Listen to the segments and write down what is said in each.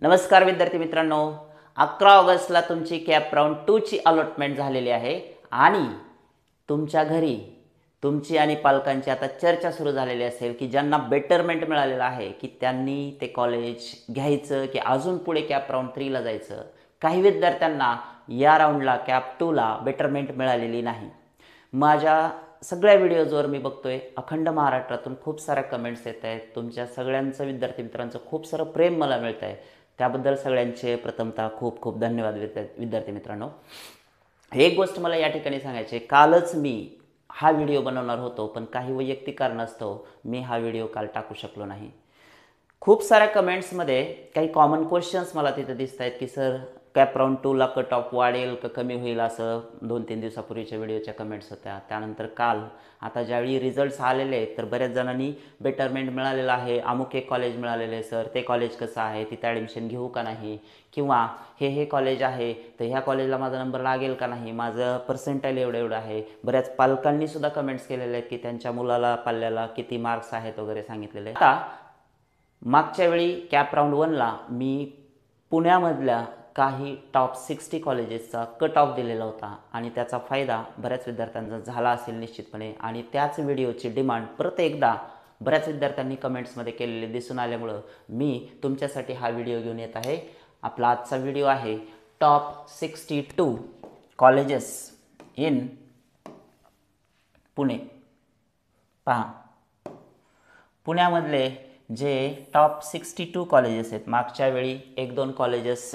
नमस्कार विद्यार्थी मित्रांनो, 11 ऑगस्टला तुमची कॅप राऊंड 2 ची अलॉटमेंट झालेली आहे आणि तुमच्या घरी तुमची आणि पालकांची आता चर्चा सुरू झालेली असेल की ज्यांना बेटरमेंट मिळालेलं आहे की त्यांनी ते कॉलेज घ्यायचं की अजून पुढे कॅप राऊंड 3 ला जायचं. काही विद्यार्थ्यांना या राऊंडला कॅप 2 ला बेटरमेंट मिळालेली नाही. माझ्या सगळ्या व्हिडिओजवर मी बघतोय अखंड महाराष्ट्रातून खूप साऱ्या कमेंट्स येत आहेत. तुमच्या सगळ्यांचं विद्यार्थी मित्रांचं खूप सारं प्रेम मला मिळतं आहे. त्याबद्दल सगळ्यांचे प्रथमतः खूप खूप धन्यवाद विद्यार्थी मित्रांनो. एक गोष्ट मला या ठिकाणी सांगायची, कालच मी हा व्हिडिओ बनवणार होतो पण काही वैयक्तिक कारणास्तव मी हा व्हिडिओ काल टाकू शकलो नाही. खूप साऱ्या कमेंट्समध्ये काही कॉमन क्वेश्चन्स मला तिथे दिसत आहेत की सर कॅप राऊंड 2 ला कट ऑफ वाढेल का कमी होईल, असं 2-3 दिवसापूर्वीच्या व्हिडिओच्या कमेंट्स होत्या. त्यानंतर काल आता ज्यावेळी रिझल्ट्स आलेले आहेत तर बऱ्याच जणांनी बेटरमेंट मिळालेलं आहे, अमुक एक कॉलेज मिळालेलं आहे सर, ते कॉलेज कसं आहे, तिथे ॲडमिशन घेऊ का नाही, किंवा हे कॉलेज आहे तर ह्या कॉलेजला माझा नंबर लागेल का नाही, माझं पर्सेंटाईल एवढं एवढं आहे. बऱ्याच पालकांनीसुद्धा कमेंट्स केलेले आहेत की त्यांच्या मुलाला पाल्याला किती मार्क्स आहेत वगैरे सांगितलेले. आता मागच्या वेळी कॅप राऊंड 1 ला मी पुण्यामधल्या काही टॉप 60 कॉलेजेसचा कट ऑफ दिलेला होता आणि त्याचा फायदा बऱ्याच विद्यार्थ्यांचा झाला असेल निश्चितपणे. आणि त्याच व्हिडिओची डिमांड परत एकदा बऱ्याच विद्यार्थ्यांनी कमेंट्समध्ये केलेले दिसून आल्यामुळं मी तुमच्यासाठी हा व्हिडिओ घेऊन येत आहे. आपला आजचा व्हिडिओ आहे टॉप 62 कॉलेजेस इन पुणे. पहा, पुण्यामधले जे टॉप 62 कॉलेजेस आहेत, मागच्या वेळी 1-2 कॉलेजेस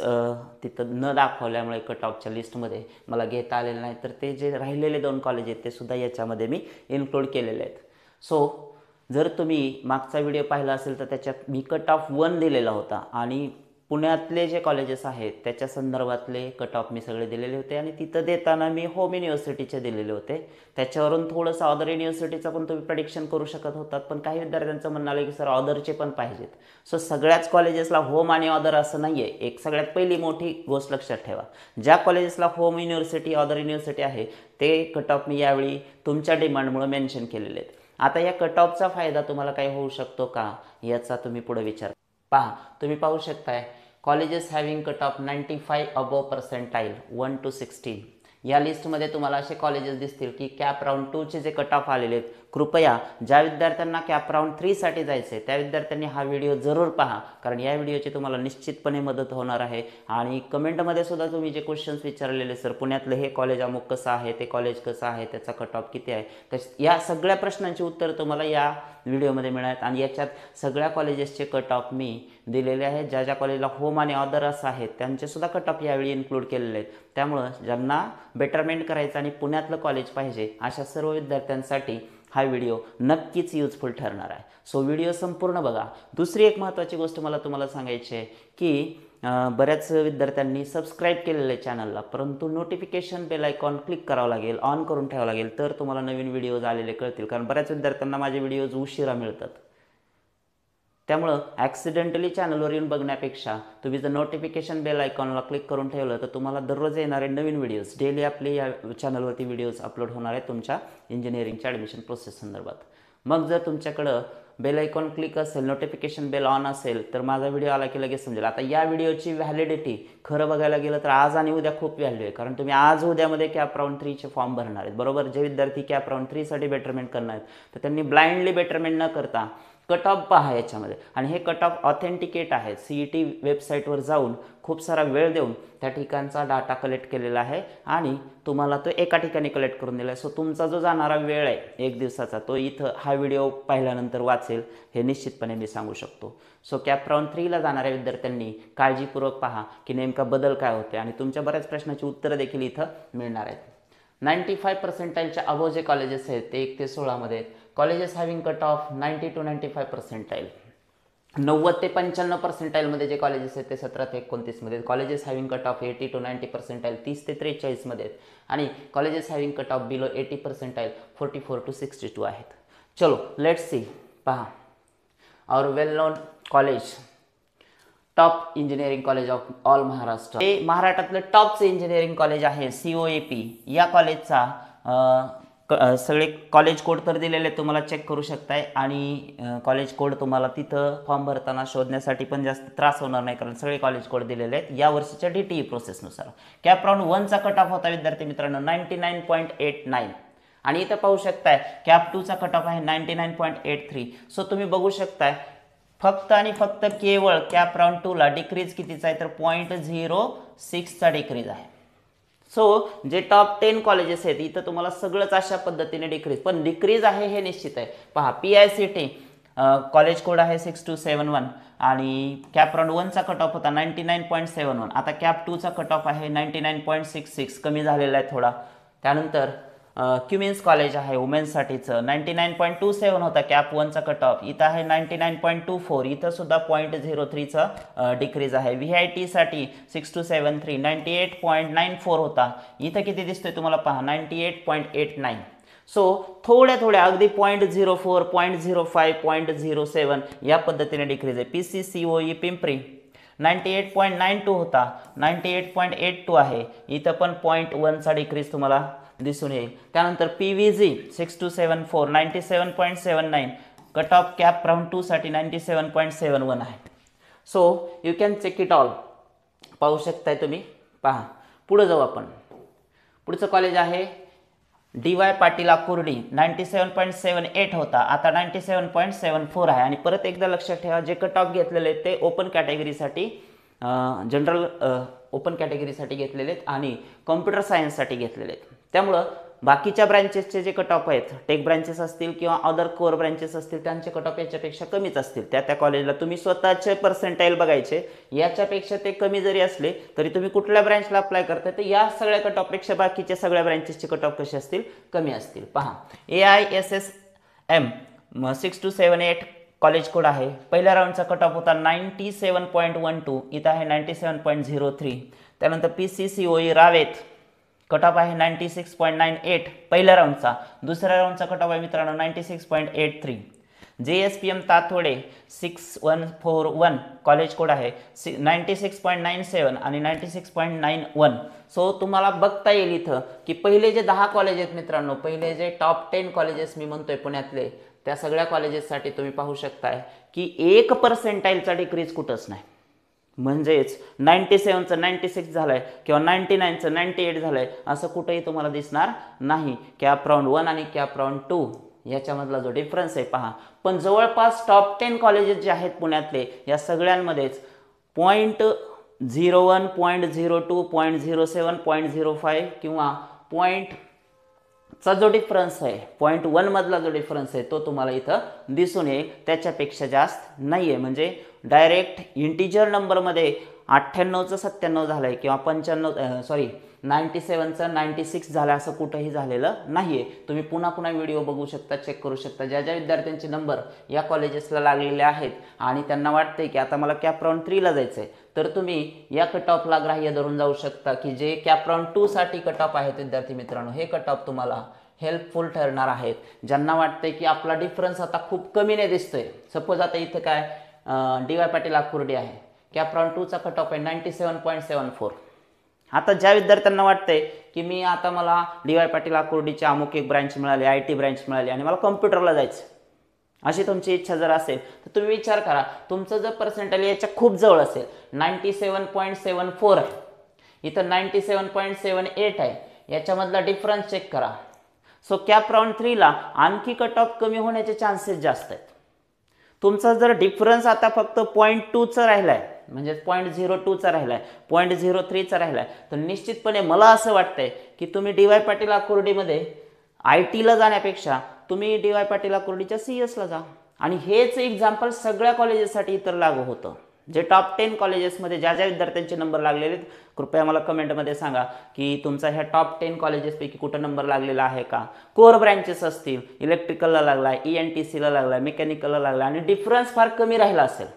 तिथं न दाखवल्यामुळे कट ऑफच्या लिस्टमध्ये मला घेता आलेलं नाही, तर ते जे राहिलेले 2 कॉलेज आहेत ते सुद्धा याच्यामध्ये मी इन्क्लूड केलेले आहेत. सो जर तुम्ही मागचा व्हिडिओ पाहिला असेल तर त्याच्यात मी कट ऑफ 1 दिलेला होता आणि पुण्यातले जे कॉलेजेस आहेत त्याच्या संदर्भातले कट ऑफ मी सगळे दिलेले होते आणि तिथं देताना मी होम युनिव्हर्सिटीचे दिलेले होते. त्याच्यावरून थोडंसं अदर युनिव्हर्सिटीचं पण तुम्ही प्रेडिक्शन करू शकत होतात, पण काही विद्यार्थ्यांचं म्हणणं आलं की सर अदरचे पण पाहिजेत. सो सगळ्याच कॉलेजेसला होम आणि अदर असं नाही आहे. एक सगळ्यात पहिली मोठी गोष्ट लक्षात ठेवा, ज्या कॉलेजेसला होम युनिव्हर्सिटी अदर युनिव्हर्सिटी आहे ते कट ऑफ मी यावेळी तुमच्या डिमांडमुळे मेन्शन केलेले आहेत. आता या कट ऑफचा फायदा तुम्हाला काही होऊ शकतो का याचा तुम्ही पुढे विचार पहा. तुम्ही पाहू शकताय colleges having cut of 95 above percentile 1 to 16. या लिस्टमध्ये तुम्हाला असे कॉलेजेस दिसतील की कॅप राऊंड 2 चे जे कट ऑफ आलेले आहेत. कृपया ज्या विद्यार्थ्यांना कॅप राऊंड 3 साठी जायचं आहे त्या विद्यार्थ्यांनी हा व्हिडिओ जरूर पहा, कारण या व्हिडिओची तुम्हाला निश्चितपणे मदत होणार आहे. आणि कमेंटमध्ये सुद्धा तुम्ही जे क्वेश्चन्स विचारलेले सर पुण्यातलं हे कॉलेज अमुक कसं आहे, ते कॉलेज कसं आहे, त्याचा कट ऑफ किती आहे, तर या सगळ्या प्रश्नांची उत्तर तुम्हाला या व्हिडिओमध्ये मिळणार. आणि याच्यात सगळ्या कॉलेजेसचे कट ऑफ मी दिलेले आहेत. ज्या ज्या कॉलेजला होम आणि अदर असं आहेत त्यांचेसुद्धा कट ऑफ यावेळी इन्क्लूड केलेले आहेत. त्यामुळं ज्यांना बेटरमेंट करायचं आणि पुण्यातलं कॉलेज पाहिजे अशा सर्व विद्यार्थ्यांसाठी हा व्हिडिओ नक्कीच युजफुल ठरणार आहे. सो व्हिडिओ संपूर्ण बघा. दुसरी एक महत्त्वाची गोष्ट मला तुम्हाला सांगायची आहे की बऱ्याच विद्यार्थ्यांनी सबस्क्राईब केलेलं आहे चॅनलला, परंतु नोटिफिकेशन बेल आयकॉन क्लिक करावं लागेल, ऑन करून ठेवावं लागेल, तर तुम्हाला नवीन व्हिडिओज आलेले कळतील. कारण बऱ्याच विद्यार्थ्यांना माझे व्हिडिओज उशिरा मिळतात. त्यामुळं ॲक्सिडेंटली चॅनलवर येऊन बघण्यापेक्षा तुम्ही जर नोटिफिकेशन बेल आयकॉनला क्लिक करून ठेवलं तर तुम्हाला दररोज येणारे नवीन व्हिडिओज, डेली आपले या चॅनलवरती व्हिडिओज अपलोड होणार आहेत तुमच्या इंजिनिअरिंगच्या ॲडमिशन प्रोसेस संदर्भात. मग जर तुमच्याकडं बेल आयकॉन क्लिक असेल, नोटिफिकेशन बेल ऑन असेल, तर माझा व्हिडिओ आला की लगेच समजेल. आता या व्हिडिओची व्हॅलिडिटी खरं बघायला गेलं तर आज आणि उद्या खूप व्हॅल्यू आहे, कारण तुम्ही आज उद्यामध्ये कॅप राऊंड 3 चे फॉर्म भरणार आहेत. बरोबर, जे विद्यार्थी कॅप राऊंड 3 साठी बेटरमेंट करणार आहेत तर त्यांनी ब्लाइंडली बेटरमेंट न करता कट ऑफ पहा याच्यामध्ये. आणि हे कट ऑफ ऑथेंटिकेट आहे, CET वेबसाईटवर जाऊन खूप सारा वेळ देऊन त्या ठिकाणचा डाटा कलेक्ट केलेला आहे आणि तुम्हाला तो एका ठिकाणी कलेक्ट करून दिला आहे. सो तुमचा जो जाणारा वेळ आहे 1 दिवसाचा तो इथं हा व्हिडिओ पाहिल्यानंतर वाचेल हे निश्चितपणे मी सांगू शकतो. सो कॅप राऊंड 3 ला जाणाऱ्या विद्यार्थ्यांनी काळजीपूर्वक पहा की नेमका बदल काय होते आणि तुमच्या बऱ्याच प्रश्नाची उत्तरं देखील इथं मिळणार आहेत. 95 पर्सेंटाईलच्या अबोव जे कॉलेजेस आहेत ते 1 ते 16 मध्ये आहेत. Colleges having cut of 90 to 95 percentile. 90 ते 95 पर्सेंटाईलमध्ये जे कॉलेजेस आहेत ते 17 ते 29 मध्ये. Colleges having cut off 80 to 90 percentile 30 ते 43 मध्ये आहेत. आणि colleges having cut off below 80 percentile 44 to 62 आहेत. चलो लेट्स सी. पहा, our well known college, top engineering college of all Maharashtra. हे महाराष्ट्रातलं टॉपचं इंजिनिअरिंग कॉलेज आहे COAP. या कॉलेजचा सगळे कॉलेज कोड तर दिलेले तुम्हाला चेक करू शकताय आणि कॉलेज कोड तुम्हाला तिथं फॉर्म भरताना शोधण्यासाठी पण जास्त त्रास होणार नाही, कारण सगळे कॉलेज कोड दिलेले आहेत या वर्षीच्या DTE प्रोसेसनुसार. कॅप राऊंड 1चा कट ऑफ होता विद्यार्थी मित्रांनो 99.89 आणि इथं पाहू शकताय कॅप 2चा कट ऑफ आहे 99.83. सो तुम्ही बघू शकताय फक्त आणि फक्त केवळ कॅप राऊंड 2ला डिक्रीज कितीचा आहे तर 0.06चा डिक्रीज आहे. सो जे टॉप 10 कॉलेजेस आहेत इथं तुम्हाला सगळंच अशा पद्धतीने डिक्रीज, पण डिक्रीज आहे हे निश्चित आहे. पहा PICT कॉलेज कोड आहे 6271 आणि कॅप राऊंड 1चा कट ऑफ होता 99.71. आता कॅप 2चा कट ऑफ आहे 99.66, कमी झालेला आहे थोडा. त्यानंतर क्युमिन्स कॉलेज आहे वुमेन्ससाठीचं 99.27 होता कॅप 1चा कट ऑफ, इथं आहे 99.24. इथं सुद्धा 0.03चा डिक्रीज आहे. VIT साठी 6273 98.94 होता, इथं किती दिसतोय तुम्हाला पहा 98.89. सो थोड्या अगदी 0.04 0.05 0.07 या पद्धतीने डिक्रीज आहे. PCCOE पिंपरी 98.92 होता 98.82 आहे, इथं पण 0.1चा डिक्रीज तुम्हाला दिसून येईल. त्यानंतर PVG 6274 97.79 cut off CAP round 2 साठी 97.71 आहे. So you can check it all. पाहू शकताय तुम्ही. पहा पुढे जाऊ आपण. पुढचं कॉलेज आहे DY पाटील आकुर्डी 97.78 होता, आता 97.74 आहे. आणि परत एकदा लक्षात ठेवा जे कट ऑफ घेतलेले ते ओपन कॅटेगरीसाठी जनरल ओपन कॅटेगरीसाठी घेतलेले आहेत आणि कॉम्प्युटर सायन्ससाठी घेतलेले आहेत. त्यामुळं बाकीच्या ब्रँचेसचे जे कट ऑफ आहेत, टेक ब्रँचेस असतील किंवा अदर कोर ब्रँचेस असतील, त्यांचे कट ऑफ याच्यापेक्षा कमीच असतील. त्या कॉलेजला तुम्ही स्वतःचे पर्सेंटाईल बघायचे, याच्यापेक्षा ते कमी जरी असले तरी तुम्ही कुठल्या ब्रँचला अप्लाय करताय तर या सगळ्या कट ऑफपेक्षा बाकीच्या सगळ्या ब्रँचेसचे कट ऑफ कसे असतील, कमी असतील. पहा AISSM 6278 कॉलेज कोड आहे. पहिल्या राऊंडचा कट ऑफ होता 97.12, इथं आहे 97.03. त्यानंतर PCCOE रावेत कट ऑफ आहे 96.98 पहिल्या राऊंडचा. दुसऱ्या राऊंडचा कट ऑफ आहे मित्रांनो 96.83. JSPM तातोडे 6141 कॉलेज कोड आहे 96.97 आणि 96.91. सो तुम्हाला बघता येईल इथं की पहिले जे 10 कॉलेज आहेत मित्रांनो, पहिले जे टॉप 10 कॉलेजेस मी म्हणतोय पुण्यातले, त्या सगळ्या कॉलेजेससाठी तुम्ही पाहू शकताय की 1% डिक्रीज कुठंच नाही. म्हणजेच 97चं 96 झालंय किंवा 99चं 98 झालंय असं कुठेही तुम्हाला दिसणार नाही. कॅप राऊंड 1 आणि कॅप राऊंड 2 याच्यामधला जो डिफरन्स आहे पहा. पण जवळपास टॉप 10 कॉलेजेस जे आहेत पुण्यातले या सगळ्यांमध्येच 0.01 0.02 0.07 0.05 किंवा चा जो डिफरन्स आहे 0.1 मधला जो डिफरन्स आहे तो तुम्हाला इथं दिसून येईल, त्याच्यापेक्षा जास्त नाहीये. म्हणजे डायरेक्ट इंटिजर नंबरमध्ये 98चं 97 झालंय किंवा 97चं 96 झालं असं कुठंही झालेलं नाहीये. तुम्ही पुन्हा व्हिडिओ बघू शकता, चेक करू शकता. ज्या विद्यार्थ्यांचे नंबर या कॉलेजेसला लागलेले आहेत आणि त्यांना वाटतंय की आता मला कॅप राऊंड 3ला जायचंय तर तुम्ही या कट ऑफला ग्राह्य धरून जाऊ शकता की जे कॅप राऊंड 2 साठी कट ऑफ आहेत विद्यार्थी मित्रांनो, हे कट ऑफ तुम्हाला हेल्पफुल ठरणार आहेत. ज्यांना वाटतंय की आपला डिफरन्स आता खूप कमीने दिसतोय, सपोज आता इथं काय DY पाटील आकुर्डी आहे, कॅप राऊंड 2चा कट ऑफ आहे 97.74. आता ज्या विद्यार्थ्यांना वाटतंय की मी आता मला DY पाटील आकुर्डीची अमुक एक ब्रँच मिळाली, IT ब्रँच मिळाली आणि मला कॉम्प्युटरला जायचं, अशी तुमची इच्छा जर असेल तर तुम्ही विचार करा तुमचं जर पर्सेंटाईल याच्या खूप जवळ असेल 97.74 आहे, इथं 97.78 आहे, याच्यामधला डिफरन्स चेक करा. सो कॅप राऊंड 3ला आणखी कट ऑफ कमी होण्याचे चान्सेस जास्त आहेत. तुमचा जर डिफरन्स आता फक्त 0.2चा राहिलाय म्हणजे 0.02चा राहिलाय 0.03चा राहिलाय तर निश्चितपणे मला असं वाटतंय की तुम्ही DY पाटील आकुर्डीमध्ये IT ला जाण्यापेक्षा तुम्ही DY पाटील आकुर्डीच्या CS ला जा. आणि हेच एक्झाम्पल सगळ्या कॉलेजेससाठी इतर लागू होतं. जे टॉप 10 कॉलेजेसमध्ये ज्या विद्यार्थ्यांचे नंबर लागलेले आहेत कृपया मला कमेंटमध्ये सांगा की तुमचा ह्या टॉप 10 कॉलेजेसपैकी कुठं नंबर लागलेला आहे का. कोर ब्रँचेस असतील, इलेक्ट्रिकलला लागलाय, ENTCला लागलाय, मेकॅनिकलला लागलाय आणि डिफरन्स फार कमी राहिला असेल,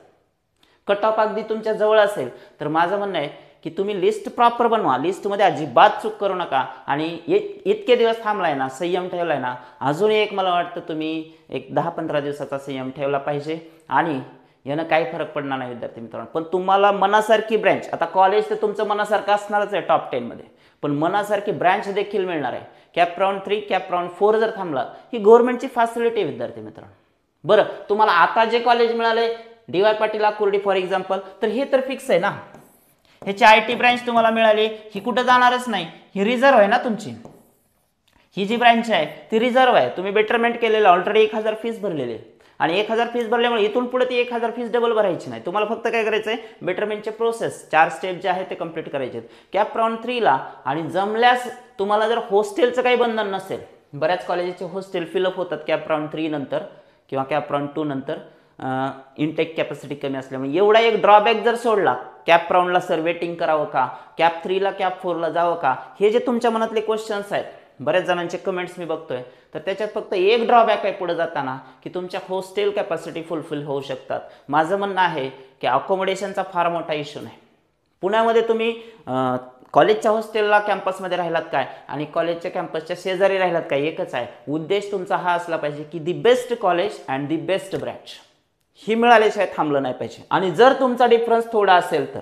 कट ऑफ अगदी तुमच्या जवळ असेल तर माझं म्हणणं आहे की तुम्ही लिस्ट प्रॉपर बनवा, लिस्टमध्ये अजिबात चूक करू नका. आणि इतके दिवस थांबलाय ना, संयम ठेवलाय ना, अजूनही एक मला वाटतं तुम्ही एक 10-15 दिवसाचा संयम ठेवला पाहिजे आणि यानं काही फरक पडणार नाही विद्यार्थी मित्रांनो. पण तुम्हाला मनासारखी ब्रँच, आता कॉलेज तर तुमचं मनासारखं असणारच आहे टॉप 10 मध्ये, पण मनासारखी ब्रँच देखील मिळणार आहे. कॅप राऊंड 3 कॅप राऊंड 4 जर थांबला, ही गव्हर्नमेंटची फॅसिलिटी आहे विद्यार्थी मित्रांनो. बरं, तुम्हाला आता जे कॉलेज मिळाले DY. Patil Akurdi for example, तर हे तर फिक्स आहे ना. ह्याची IT ब्रँच तुम्हाला मिळाली, ही कुठं जाणारच नाही, ही रिझर्व्ह आहे ना तुमची. ही जी ब्रँच आहे ती रिझर्व्ह आहे, तुम्ही बेटरमेंट केलेलं, ऑलरेडी 1000 फीस भरलेली आहे आणि 1000 फीस भरल्यामुळे इथून पुढे ती 1000 फीस डबल भरायची नाही. तुम्हाला फक्त काय करायचं आहे, बेटरमेंटचे प्रोसेस 4 स्टेप जे आहेत ते कंप्लीट करायचे आहेत कॅप राऊंड 3 ला. आणि जमल्यास तुम्हाला जर हॉस्टेलचं काही बंधन नसेल, बऱ्याच कॉलेजचे हॉस्टेल फिलअप होतात कॅप राऊंड 3 नंतर किंवा कॅप राऊंड 2 नंतर, इनटेक कॅपॅसिटी कमी असल्यामुळे. एवढा एक ड्रॉबॅक जर सोडला, कॅप राऊंडला सर वेटिंग करावं का, कॅप 3 ला कॅप 4 ला जावं का, हे जे तुमच्या मनातले क्वेश्चन्स आहेत, बऱ्याच जणांचे कमेंट्स मी बघतोय, तर त्याच्यात फक्त एक ड्रॉबॅक आहे पुढे जाताना, की तुमच्या हॉस्टेल कॅपॅसिटी फुलफिल होऊ शकतात. माझं म्हणणं आहे की अकोमोडेशनचा फार मोठा इश्यू नाही. पुण्यामध्ये तुम्ही कॉलेजच्या हॉस्टेलला कॅम्पसमध्ये राहिलात काय आणि कॉलेजच्या कॅम्पसच्या शेजारी राहिलात काय, एकच आहे. उद्देश तुमचा हा असला पाहिजे की the best college and the best branch ही मिळाल्याशिवाय थांबलं नाही पाहिजे. आणि जर तुमचा डिफरन्स थोडा असेल, तर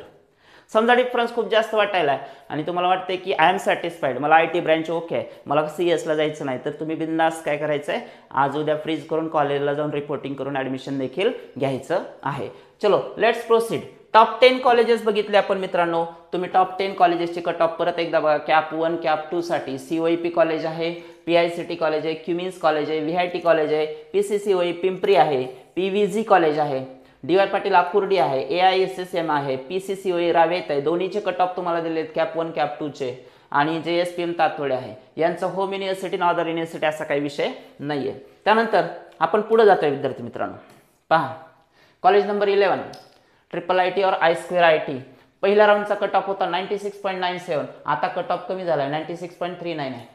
समजा डिफरन्स खूप जास्त वाटायला आहे आणि तुम्हाला वाटतंय की आय एम सॅटिस्फाईड, मला IT ब्रँच ओके आहे, मला CS ला जायचं नाही, तर तुम्ही बिंदास काय करायचं आहे, आज उद्या फ्रीज करून कॉलेजला जाऊन रिपोर्टिंग करून ॲडमिशन देखील घ्यायचं आहे. चलो लेट्स प्रोसीड. टॉप 10 कॉलेजेस बघितले आपण मित्रांनो. तुम्ही टॉप 10 कॉलेजेसचे कट ऑफ परत एकदा बघा. कॅप 1 कॅप 2 साठी COEP कॉलेज आहे, PICT कॉलेज आहे, क्युमिन्स कॉलेज आहे, VIT कॉलेज आहे, PCCOE पिंपरी आहे, PVG कॉलेज आहे, डी.वाय. पाटील आकुर्डी आहे, AISSM आहे, PCCOE रावेत आहे. दोन्हीचे कट ऑफ तुम्हाला दिलेत कॅप 1 कॅप 2 चे. आणि JSPM तातोडे आहे. यांचं होम युनिव्हर्सिटी आणि अदर युनिव्हर्सिटी असा काही विषय नाहीये. त्यानंतर आपण पुढे जातोय विद्यार्थी मित्रांनो. पहा, कॉलेज नंबर 11 IIIT और I2IT. पहिल्या राऊंडचा कट ऑफ होता 96.97, आता कट ऑफ कमी झाला 96.39 आहे.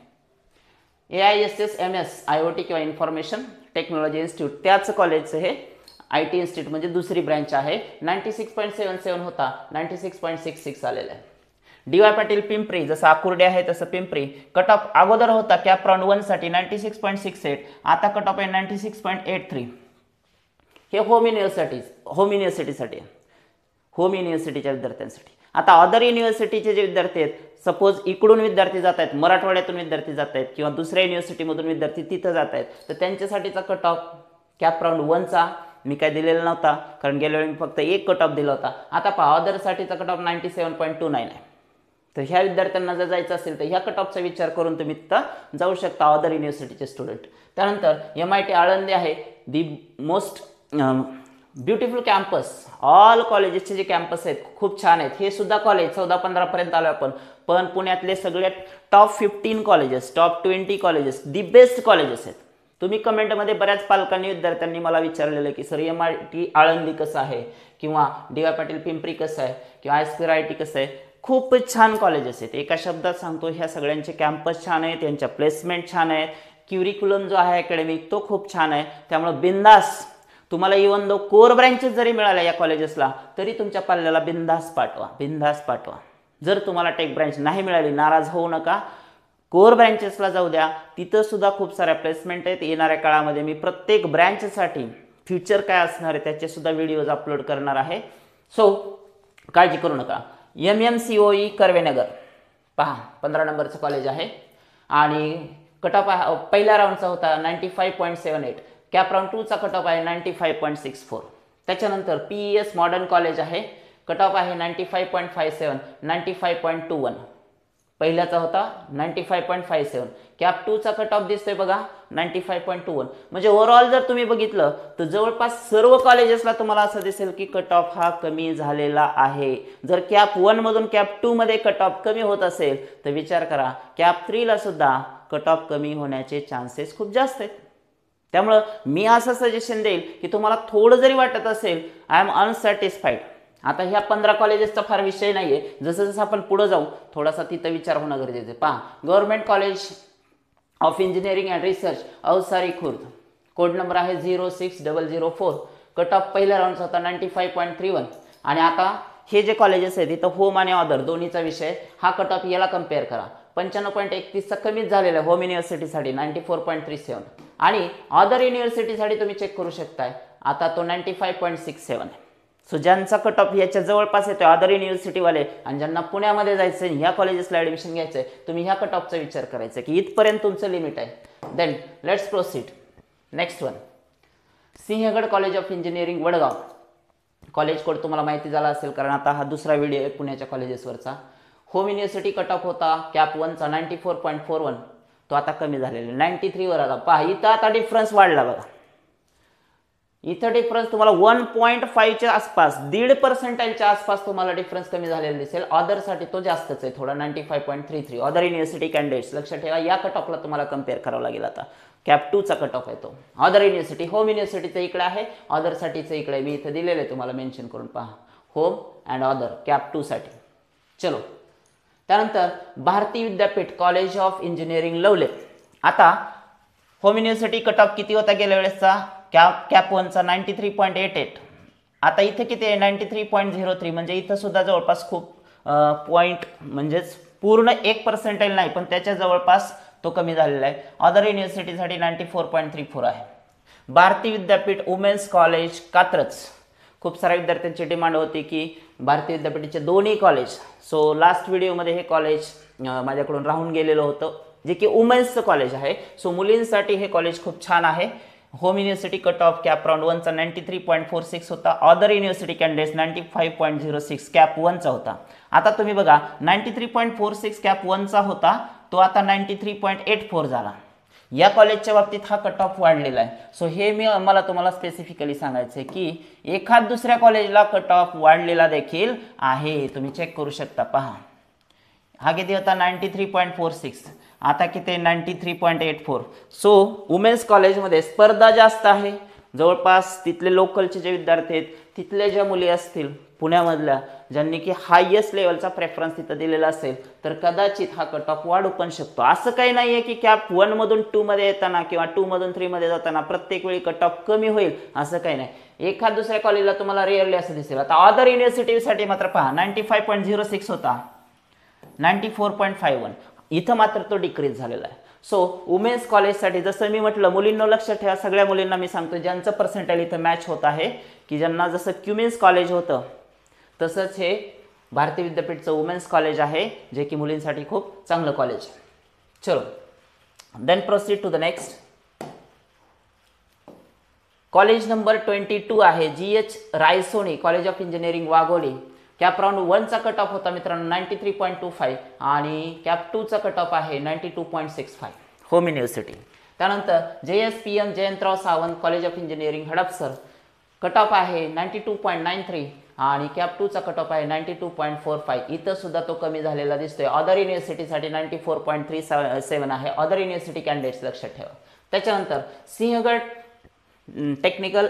AISSMS IoT किंवा इन्फॉर्मेशन टेक्नॉलॉजी इन्स्टिट्यूट, त्याच कॉलेजचं हे IT इन्स्टिट्यूट म्हणजे दुसरी ब्रँच आहे. 96.77 होता, 96.66 आलेला आहे. डी.वाय. पाटील पिंपरी, जसं आकुर्डी आहे तसं पिंपरी, कट ऑफ अगोदर होता कॅप राऊंड 1 साठी 96.68, आता कट ऑफ आहे 96.83. हे होम युनिव्हर्सिटीसाठी, होम युनिव्हर्सिटीच्या विद्यार्थ्यांसाठी. आता अदर युनिव्हर्सिटीचे जे विद्यार्थी आहेत, सपोज इकडून विद्यार्थी जात आहेत, मराठवाड्यातून विद्यार्थी जात आहेत किंवा दुसऱ्या युनिव्हर्सिटीमधून विद्यार्थी तिथं जात आहेत, तर त्यांच्यासाठीचा कट ऑफ कॅप राऊंड 1चा मी काय दिलेला नव्हता, कारण गेल्या वेळी मी फक्त एक कट ऑफ दिला होता. आता पहा, अदरसाठीचा कट ऑफ 97.29 आहे. तर ह्या विद्यार्थ्यांना जर जायचं असेल तर ह्या कट ऑफचा विचार करून तुम्ही तिथं जाऊ शकता, अदर युनिव्हर्सिटीचे स्टुडंट. त्यानंतर MIT आळंदी आहे, the most beautiful campus. All कॉलेजेसचे जे कॅम्पस आहेत खूप छान आहेत. हे सुद्धा कॉलेज 14-15 पर्यंत आलो आपण, पण पुण्यातले सगळ्यात top 15 colleges, top 20 colleges, the best colleges आहेत. तुम्ही कमेंटमध्ये बऱ्याच पालकांनी विद्यार्थ्यांनी मला विचारलेलं की सर MIT आळंदी कसं आहे किंवा डी.वाय. पाटील पिंपरी कसं आहे किंवा I2IT कसं आहे. खूपच छान कॉलेजेस आहेत. एका शब्दात सांगतो, ह्या सगळ्यांचे कॅम्पस छान आहेत, त्यांच्या प्लेसमेंट छान आहेत, क्युरिक्युलम जो आहे अकॅडमिक तो खूप छान आहे. त्यामुळे बिंदास तुम्हाला इवन दो कोर ब्रँचेस जरी मिळाल्या या कॉलेजेसला, तरी तुमच्या पाल्याला बिंदास पाठवा. जर तुम्हाला टेक ब्रँच नाही मिळाली, नाराज होऊ नका, कोर ब्रँचेसला जाऊ द्या, तिथं सुद्धा खूप साऱ्या प्लेसमेंट आहेत. येणाऱ्या काळामध्ये मी प्रत्येक ब्रँचसाठी फ्युचर काय असणार आहे त्याचे सुद्धा व्हिडिओज अपलोड करणार आहे. सो काळजी करू नका. MMCOE कर्वेनगर, पहा 15 नंबरचं कॉलेज आहे आणि कट ऑफ पहिल्या राऊंडचा होता 95.78, कॅप राऊंड 2चा कट ऑफ आहे 95.64. त्याच्यानंतर PES मॉडर्न कॉलेज आहे, कट ऑफ आहे 95.57, 95.21. पहिल्याचा होता 95.57, कॅप 2चा कट ऑफ दिसतोय बघा 95.21. म्हणजे ओव्हरऑल जर तुम्ही बघितलं तर जवळपास सर्व कॉलेजेसला तुम्हाला असं दिसेल की कट ऑफ हा कमी झालेला आहे. जर कॅप 1 मधून कॅप 2 मध्ये कट ऑफ कमी होत असेल तर विचार करा, कॅप 3 ला सुद्धा कट ऑफ कमी होण्याचे चान्सेस खूप जास्त आहेत. त्यामुळं मी असं सजेशन देईल की तुम्हाला थोडं जरी वाटत असेल आय एम अनसॅटिस्फाईड, आता ह्या 15 कॉलेजेसचा फार विषय नाहीये, जसं जसं आपण पुढे जाऊ थोडासा तिथं विचार होणं गरजेचं आहे. पहा, government college of engineering and research Avsari Khurd, code number आहे 06004, कट ऑफ पहिल्या राऊंडचा होता 95.31. आणि आता हे जे कॉलेजेस आहेत इथं होम आणि अदर दोन्हीचा विषय, हा कट ऑफ याला कम्पेअर करा, 95.31चा कमीच झालेला आहे होम युनिव्हर्सिटीसाठी 94.37. आणि अदर युनिव्हर्सिटीसाठी तुम्ही चेक करू शकताय आता तो 95.67 आहे. सो ज्यांचा कट ऑफ याच्या जवळपास येतो अदर युनिव्हर्सिटीवाले आणि ज्यांना पुण्यामध्ये जायचं आहे ह्या कॉलेजेसला ॲडमिशन घ्यायचं आहे, तुम्ही ह्या कट ऑफचा विचार करायचा की इथपर्यंत तुमचं लिमिट आहे. Then let's proceed. Next one, Sinhgad college of engineering Wadgaon. College code तुम्हाला माहिती झाला असेल कारण आता हा दुसरा व्हिडिओ आहे पुण्याच्या कॉलेजेसवरचा. होम युनिव्हर्सिटी कट ऑफ होता कॅप 1चा 94.41, तो आता कमी झालेला 93 वर आला. पहा इथं आता डिफरन्स वाढला बघा. इथं डिफरन्स तुम्हाला 1.5च्या आसपास 1.5% आसपास तुम्हाला डिफरन्स कमी झालेला दिसेल. अदरसाठी तो जास्तच आहे थोडा 95.33. अदर युनिव्हर्सिटी कॅन्डिडेट्स लक्षात ठेवा, या कट ऑफला तुम्हाला कम्पेअर करावं लागेल. आता कॅप 2चा कट ऑफ आहे तो. अदर युनिव्हर्सिटी, होम युनिव्हर्सिटीचं इकडे आहे, अदरसाठीचं इकडे मी इथं दिलेलं आहे तुम्हाला मेन्शन करून पहा. होम अँड अदर कॅप 2 साठी. चलो त्यानंतर Bharati Vidyapeeth college of engineering लवले. आता होम युनिव्हर्सिटी कट ऑफ किती होता गेल्या वेळेसचा कॅप 1चा 93.88. आता इथे किती आहे 93.03, म्हणजे इथं सुद्धा जवळपास खूप पॉईंट म्हणजेच पूर्ण 1% नाही पण त्याच्या जवळपास तो कमी झालेला आहे. अदर युनिव्हर्सिटीसाठी 94.34 आहे. Bharati Vidyapeeth women's college Katraj. खूप साऱ्या विद्यार्थ्यांची डिमांड होती की भारती विद्यापीठाचे दोन्ही कॉलेज. सो लास्ट व्हिडिओमध्ये हे कॉलेज माझ्याकडून राहून गेलेलं होतं जे की वुमेन्सचं कॉलेज आहे. सो मुलींसाठी हे कॉलेज खूप छान आहे. Home university cut off CAP round 1चा 93.46 होता. अदर युनिव्हर्सिटी कॅन्डिडेट्स 95.06 कॅप 1चा होता. आता तुम्ही बघा 93.46 कॅप 1चा होता तो आता 93.84 झाला. या कॉलेजच्या बाबतीत हा कट ऑफ वाढलेला आहे. सो हे मला तुम्हाला स्पेसिफिकली सांगायचं आहे की एखाद दुसऱ्या कॉलेजला कट ऑफ वाढलेला देखील आहे. तुम्ही चेक करू शकता. पहा हा किती होता 93.46, आता किती 93.84. सो वुमेन्स कॉलेजमध्ये स्पर्धा जास्त आहे. जवळपास तिथले लोकलचे जे विद्यार्थी आहेत तिथले ज्या मुली असतील पुण्यामधल्या ज्यांनी की हायेस्ट लेवलचा प्रेफरन्स तिथं दिलेला असेल तर कदाचित हा कट ऑफ वाढू पण शकतो. असं काही नाही आहे की कॅप 1 मधून 2 मध्ये येताना किंवा 2 मधून 3 मध्ये जाताना प्रत्येक वेळी कट ऑफ कमी होईल असं काही नाही. एखाद दुसऱ्या कॉलेजला तुम्हाला रिअरली असं दिसेल. आता अदर युनिव्हर्सिटीसाठी मात्र पहा 95.06 होता 94.51, इथं मात्र तो डिक्रीज झालेला आहे. सो वुमेन्स कॉलेजसाठी जसं मी म्हटलं मुलींना लक्षात ठेवा, सगळ्या मुलींना मी सांगतो ज्यांचं पर्सेंटाईल इथं मॅच होत आहे की ज्यांना जसं क्युमेन्स कॉलेज होतं तसंच हे भारती विद्यापीठचं वुमेन्स कॉलेज आहे जे की मुलींसाठी खूप चांगलं कॉलेज आहे. चलो then proceed to the next. College number 22 आहे GH Raisoni college of engineering Wagholi. CAP round 1चा कट ऑफ होता मित्रांनो 93.25 आणि कॅप 2चा कट ऑफ आहे 92.65 होम युनिव्हर्सिटी. त्यानंतर JSPM Jayantrao Sawant college of engineering Hadapsar cut off आहे 92.93 आणि कॅप 2चा कट ऑफ आहे 92.45. इथं सुद्धा तो कमी झालेला दिसतोय. अदर युनिव्हर्सिटीसाठी 94.37 आहे. अदर युनिव्हर्सिटी कॅन्डिडेट्स लक्षात ठेवा. त्याच्यानंतर Sinhagad technical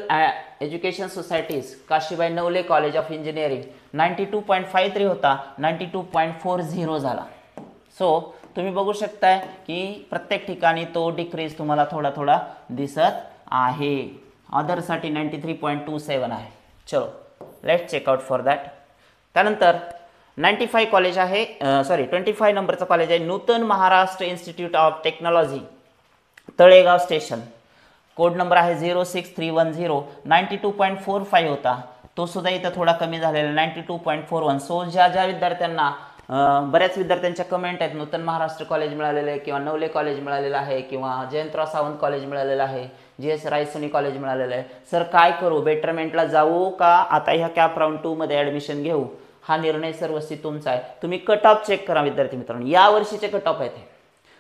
education societies Kashibai Navale college of engineering 92.53 होता 92.40 झाला. सो तुम्ही बघू शकताय की प्रत्येक ठिकाणी तो डिक्रीज तुम्हाला थोडा थोडा दिसत आहे. अदरसाठी 93.27 आहे. चलो let's check out for that. त्यानंतर 95 कॉलेज आहे 25 नंबरचं कॉलेज आहे Nutan Maharashtra institute of technology Talegaon station. Code number आहे 06310. 92.45 होता तो सुद्धा इथं थोडा कमी झालेला 92.41. सो ज्या विद्यार्थ्यांना बऱ्याच विद्यार्थ्यांच्या कमेंट आहेत नूतन महाराष्ट्र कॉलेज मिळालेलं आहे किंवा नवले कॉलेज मिळालेलं आहे किंवा जयंतराव सावंत कॉलेज मिळालेलं आहे GS रायसोनी कॉलेज मिळालेलं आहे. सर काय करू, बेटरमेंटला जाऊ का आता ह्या कॅप राऊंड 2 मध्ये ॲडमिशन घेऊ, हा निर्णय सर्वस्वी तुमचा आहे. तुम्ही कट ऑफ चेक करा विद्यार्थी मित्रांनो. या वर्षीचे कट ऑफ आहेत.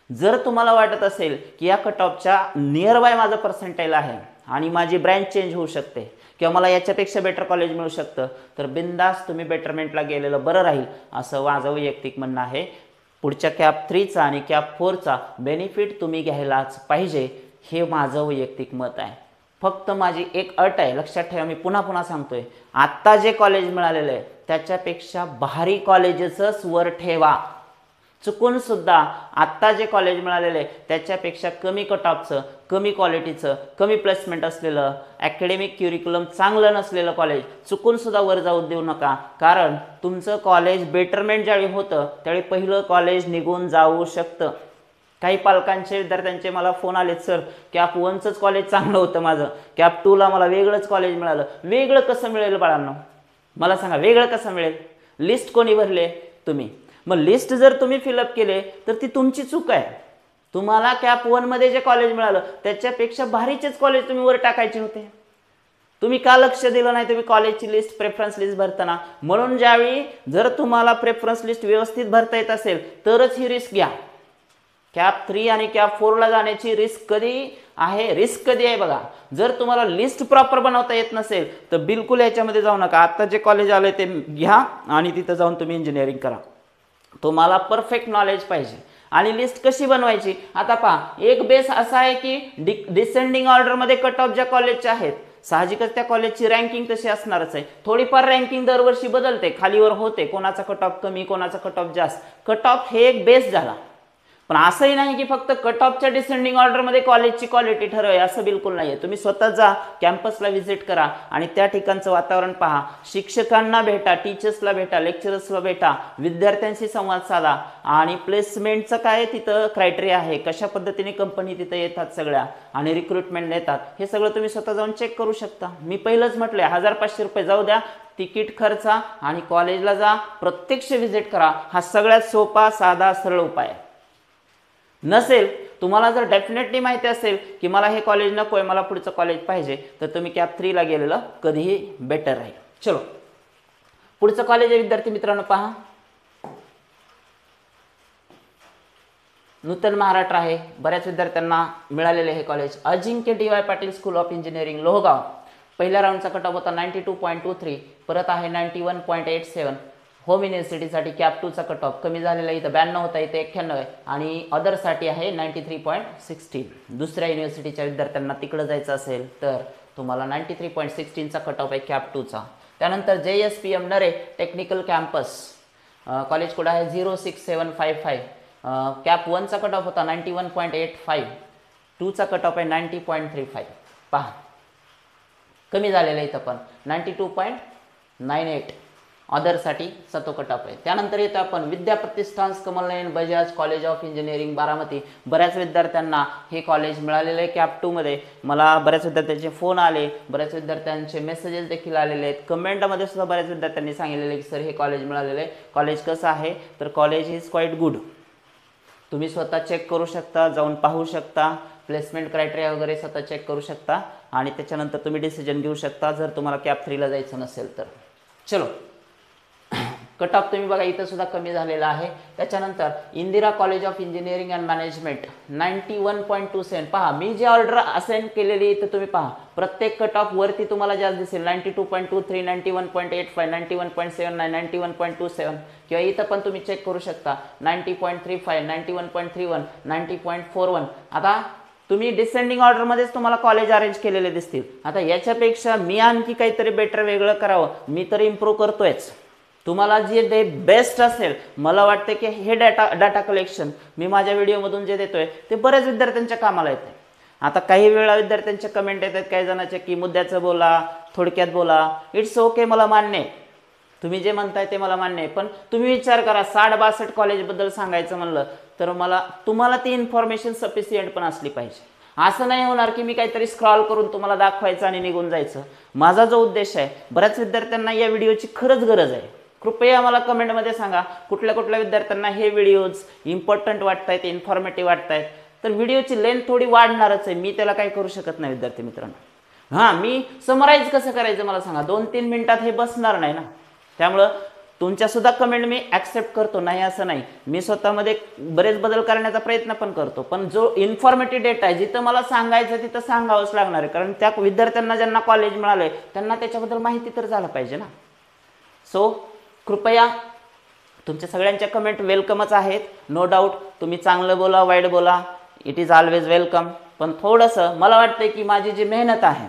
जर तुम्हाला वाटत असेल की या कट ऑफच्या नियर बाय माझं पर्सेंटाईल आहे आणि माझी ब्रँच चेंज होऊ शकते किंवा मला याच्यापेक्षा बेटर कॉलेज मिळू शकतं तर बिंदास तुम्ही बेटरमेंटला गेलेलं बरं राहील असं माझं वैयक्तिक म्हणणं आहे. पुढच्या कॅप 3चा आणि कॅप 4चा बेनिफिट तुम्ही घ्यायलाच पाहिजे हे माझं वैयक्तिक मत आहे. फक्त माझी एक अट आहे, लक्षात ठेवा, मी पुन्हा सांगतोय, आत्ता जे कॉलेज मिळालेलं आहे त्याच्यापेक्षा भारी कॉलेजेसच वर ठेवा. चुकून सुद्धा आत्ता जे कॉलेज मिळालेलं आहे त्याच्यापेक्षा कमी कट ऑफचं, कमी क्वालिटीचं, कमी प्लेसमेंट असलेलं, ॲकॅडमिक क्युरिक्युलम चांगलं नसलेलं कॉलेज चुकून सुद्धा वर जाऊ देऊ नका. कारण तुमचं कॉलेज बेटरमेंट ज्यावेळी होतं त्यावेळी पहिलं कॉलेज निघून जाऊ शकतं. काही पालकांचे विद्यार्थ्यांचे मला फोन आलेत, सर कॅप 1चंच कॉलेज चांगलं होतं माझं, कॅप 2ला मला वेगळंच कॉलेज मिळालं. वेगळं कसं मिळेल बाळांनो, मला सांगा वेगळं कसं मिळेल? लिस्ट कोणी भरले? तुम्ही. मग लिस्ट जर तुम्ही फिलअप केले तर ती तुमची चूक आहे. तुम्हाला कॅप 1मध्ये जे कॉलेज मिळालं त्याच्यापेक्षा भारीचेच कॉलेज तुम्ही वर टाकायचे होते. तुम्ही का लक्ष दिलं नाही? तुम्ही कॉलेजची लिस्ट, प्रेफरन्स लिस्ट भरताना. म्हणून ज्यावेळी जर तुम्हाला प्रेफरन्स लिस्ट व्यवस्थित भरता येत असेल तरच ही रिस्क घ्या. कॅप 3 आणि कॅप 4ला जाण्याची रिस्क कधी आहे? रिस्क कधी आहे बघा, जर तुम्हाला लिस्ट प्रॉपर बनवता येत नसेल तर बिलकुल याच्यामध्ये जाऊ नका. आता जे कॉलेज आले ते घ्या आणि तिथं जाऊन तुम्ही इंजिनिअरिंग करा. तुम्हाला परफेक्ट नॉलेज पाहिजे. आणि लिस्ट कशी बनवायची? आता पहा, एक बेस असा आहे की डिसेंडिंग ऑर्डरमध्ये कट ऑफ ज्या कॉलेजच्या आहेत साहजिकच त्या कॉलेजची रँकिंग तशी असणारच आहे. थोडीफार रँकिंग दरवर्षी बदलते, खालीवर होते, कोणाचा कट ऑफ कमी, कोणाचा कट ऑफ जास्त. कट ऑफ हे एक बेस झाला. पण असंही नाही की फक्त कट ऑफच्या डिसेंडिंग ऑर्डरमध्ये कॉलेजची क्वालिटी ठरवावी, असं बिलकुल नाही आहे. तुम्ही स्वतः जा, कॅम्पसला व्हिजिट करा आणि त्या ठिकाणचं वातावरण पहा, शिक्षकांना भेटा, टीचर्सला भेटा, लेक्चरर्सला भेटा, विद्यार्थ्यांशी संवाद साधा आणि प्लेसमेंटचं काय तिथं क्रायटेरिया आहे, कशा पद्धतीने कंपनी तिथं येतात सगळ्या आणि रिक्रुटमेंट देतात, हे सगळं तुम्ही स्वतः जाऊन चेक करू शकता. मी पहिलंच म्हटलंय 1500 रुपये जाऊ द्या, तिकीट खर्चा आणि कॉलेजला जा, प्रत्यक्ष व्हिजिट करा. हा सगळ्यात सोपा, साधा, सरळ उपाय आहे. नसेल तुम्हाला जर डेफिनेटली माहिती असेल की मला हे कॉलेज नको आहे, मला पुढचं कॉलेज पाहिजे, तर तुम्ही कॅप 3ला गेलेलं कधीही बेटर राहील. चलो पुढचं कॉलेज आहे विद्यार्थी मित्रांनो, पहा नूतन महाराष्ट्र आहे. बऱ्याच विद्यार्थ्यांना मिळालेले हे college. Ajinkya DY Patil school of engineering Lohegaon. पहिल्या राऊंडचा कट ऑफ होता 92.23, परत आहे 91.87. होम युनिव्हर्सिटीसाठी कॅप 2चा कट ऑफ कमी झालेला, इथं 92 होता, इथे 91 आहे. आणि अदरसाठी आहे 93.16. दुसऱ्या युनिव्हर्सिटीच्या विद्यार्थ्यांना तिकडं जायचं असेल तर तुम्हाला 93.16चा कट ऑफ आहे कॅप 2चा. त्यानंतर JSPM नरे टेक्निकल कॅम्पस, कॉलेज कोड आहे 06755. कॅप 1चा कट ऑफ होता 91.85, 2चा कट ऑफ आहे 90.35. पहा कमी झालेला इथं पण 92.98. अदरसाठी सतो कट ऑफ आहे. त्यानंतर येतं आपण Vidya Pratishthan Kamalnayan Bajaj college of engineering Baramati. बऱ्याच विद्यार्थ्यांना हे कॉलेज मिळालेलं आहे कॅप 2मध्ये. मला बऱ्याच विद्यार्थ्यांचे फोन आले, बऱ्याच विद्यार्थ्यांचे मेसेजेस देखील आलेले आहेत. कमेंटमध्ये सुद्धा बऱ्याच विद्यार्थ्यांनी सांगितलेलं आहे की सर हे कॉलेज मिळालेलं आहे. कॉलेज कसं आहे? तर कॉलेज इज क्वाईट गुड. तुम्ही स्वतः चेक करू शकता, जाऊन पाहू शकता, प्लेसमेंट क्रायटेरिया वगैरे स्वतः चेक करू शकता आणि त्याच्यानंतर तुम्ही डिसिजन घेऊ शकता जर तुम्हाला कॅप 3ला जायचं नसेल तर. चलो कट ऑफ तुम्ही बघा इथं सुद्धा कमी झालेला आहे. त्याच्यानंतर Indira college of engineering and management 91.27. पहा मी जे ऑर्डर असाइन केलेली इथं तुम्ही पहा, प्रत्येक कट ऑफ वरती तुम्हाला जास्त दिसेल 92.23, 91.85, 91.79, 91.27 किंवा इथं पण तुम्ही चेक करू शकता 90.35, 91.31, 90.41. आता तुम्ही डिसेंडिंग ऑर्डरमध्येच तुम्हाला कॉलेज अरेंज केलेले दिसतील. आता याच्यापेक्षा मी आणखी काहीतरी बेटर वेगळं करावं, मी तर इम्प्रूव्ह करतोयच. तुम्हाला जे बेस्ट असेल, मला वाटतं की हे डाटा कलेक्शन मी माझ्या व्हिडिओमधून जे देतोय ते बऱ्याच विद्यार्थ्यांच्या कामाला येते. आता काही वेळा विद्यार्थ्यांचे कमेंट येतात काही जणांचे की मुद्द्याचं बोला, थोडक्यात बोला. इट्स ओके, मला मान्य आहे, तुम्ही जे म्हणताय ते मला मान्य आहे. पण तुम्ही विचार करा 60-62 कॉलेजबद्दल सांगायचं म्हणलं तर तुम्हाला ती इन्फॉर्मेशन सफिशियंट पण असली पाहिजे. असं नाही होणार की मी काहीतरी स्क्रॉल करून तुम्हाला दाखवायचं आणि निघून जायचं. माझा जो उद्देश आहे, बऱ्याच विद्यार्थ्यांना या व्हिडिओची खरंच गरज आहे. कृपया मला कमेंटमध्ये सांगा कुठल्या कुठल्या विद्यार्थ्यांना हे व्हिडिओज इम्पॉर्टंट वाटत आहेत, इन्फॉर्मेटिव्ह वाटत आहेत. तर व्हिडिओची लेंथ थोडी वाढणारच आहे, मी त्याला काही करू शकत नाही विद्यार्थी मित्रांनो. हां, मी समराईज कसं करायचं मला सांगा, 2-3 मिनिटात हे बसणार नाही ना. त्यामुळं तुमच्यासुद्धा कमेंट मी ॲक्सेप्ट करतो, नाही असं नाही. मी स्वतःमध्ये बरेच बदल करण्याचा प्रयत्न पण करतो. पण जो इन्फॉर्मेटिव्ह डेटा आहे, जिथं मला सांगायचं तिथं सांगावंच लागणार आहे. कारण त्या विद्यार्थ्यांना ज्यांना कॉलेज मिळालंय त्यांना त्याच्याबद्दल माहिती तर झालं पाहिजे ना. सो कृपया तुमच्या सगळ्यांच्या कमेंट वेलकमच आहेत. नो डाऊट तुम्ही चांगलं बोला, वाईट बोला, इट इज ऑलवेज वेलकम. पण थोडंसं मला वाटतं की माझी जी मेहनत आहे